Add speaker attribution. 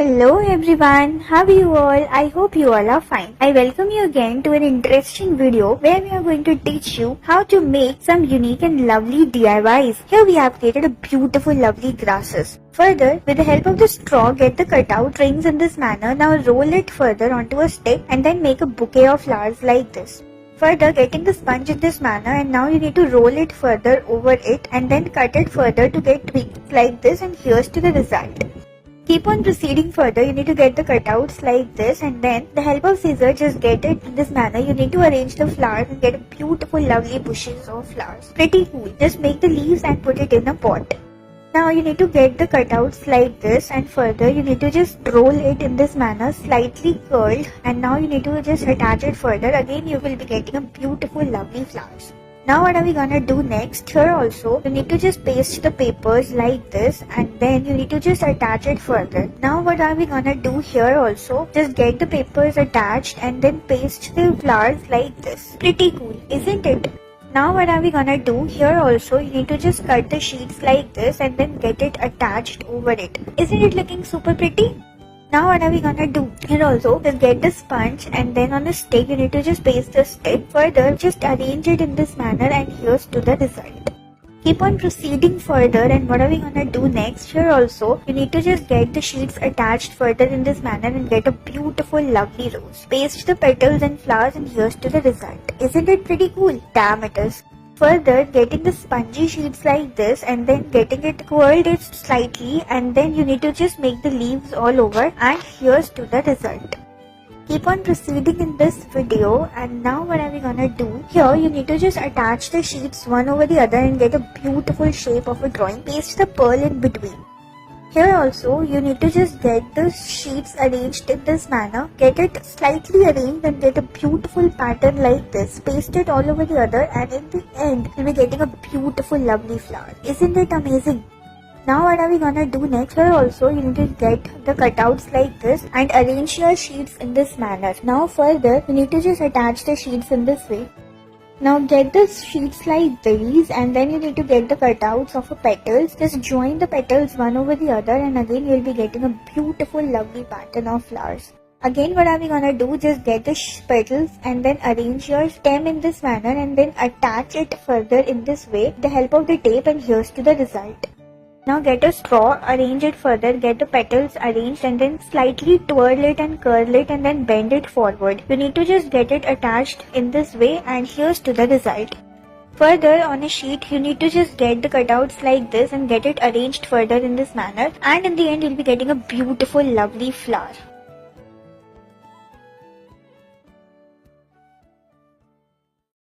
Speaker 1: Hello everyone, how are you all? I hope you all are fine. I welcome you again to an interesting video where we are going to teach you how to make some unique and lovely DIYs. Here we have created a beautiful lovely grasses. Further, with the help of the straw, get the cutout rings in this manner. Now roll it further onto a stick and then make a bouquet of flowers like this. Further, getting the sponge in this manner, and now you need to roll it further over it and then cut it further to get twigs like this, and here's to the result. Keep on proceeding further. You need to get the cutouts like this, and then the help of scissors, just get it in this manner. You need to arrange the flowers and get a beautiful lovely bushes of flowers. Pretty cool. Just make the leaves and put it in a pot. Now you need to get the cutouts like this, and further you need to just roll it in this manner, slightly curled, and now you need to just attach it further. Again you will be getting a beautiful lovely flowers. Now what are we gonna do next? Here also you need to just paste the papers like this, and then you need to just attach it further. Now what are we gonna do here also? Just get the papers attached and then paste the flowers like this. Pretty cool, isn't it? Now what are we gonna do? Here also you need to just cut the sheets like this and then get it attached over it. Isn't it looking super pretty? Now what are we gonna do? Here also, just get the sponge and then on a stick you need to just paste the stick. Further, just arrange it in this manner, and here's to the result. Keep on proceeding further, and what are we gonna do next? Here also, you need to just get the sheets attached further in this manner and get a beautiful lovely rose. Paste the petals and flowers, and here's to the result. Isn't it pretty cool? Damn it is. Further, getting the spongy sheets like this and then getting it curled it slightly, and then you need to just make the leaves all over, and here's to the result. Keep on proceeding in this video, and now what are we gonna do? Here you need to just attach the sheets one over the other and get a beautiful shape of a drawing. Paste the pearl in between. Here also, you need to just get the sheets arranged in this manner, get it slightly arranged and get a beautiful pattern like this. Paste it all over the other, and in the end, you'll be getting a beautiful lovely flower. Isn't it amazing? Now what are we gonna do next? Here also, you need to get the cutouts like this and arrange your sheets in this manner. Now further, you need to just attach the sheets in this way. Now get the sheets like these, and then you need to get the cutouts of the petals. Just join the petals one over the other, and again you will be getting a beautiful lovely pattern of flowers. Again what are we gonna do? Just get the petals and then arrange your stem in this manner and then attach it further in this way with the help of the tape, and here's to the result. Now get a straw, arrange it further, get the petals arranged and then slightly twirl it and curl it and then bend it forward. You need to just get it attached in this way, and here's to the result. Further, on a sheet you need to just get the cutouts like this and get it arranged further in this manner, and in the end you'll be getting a beautiful lovely flower.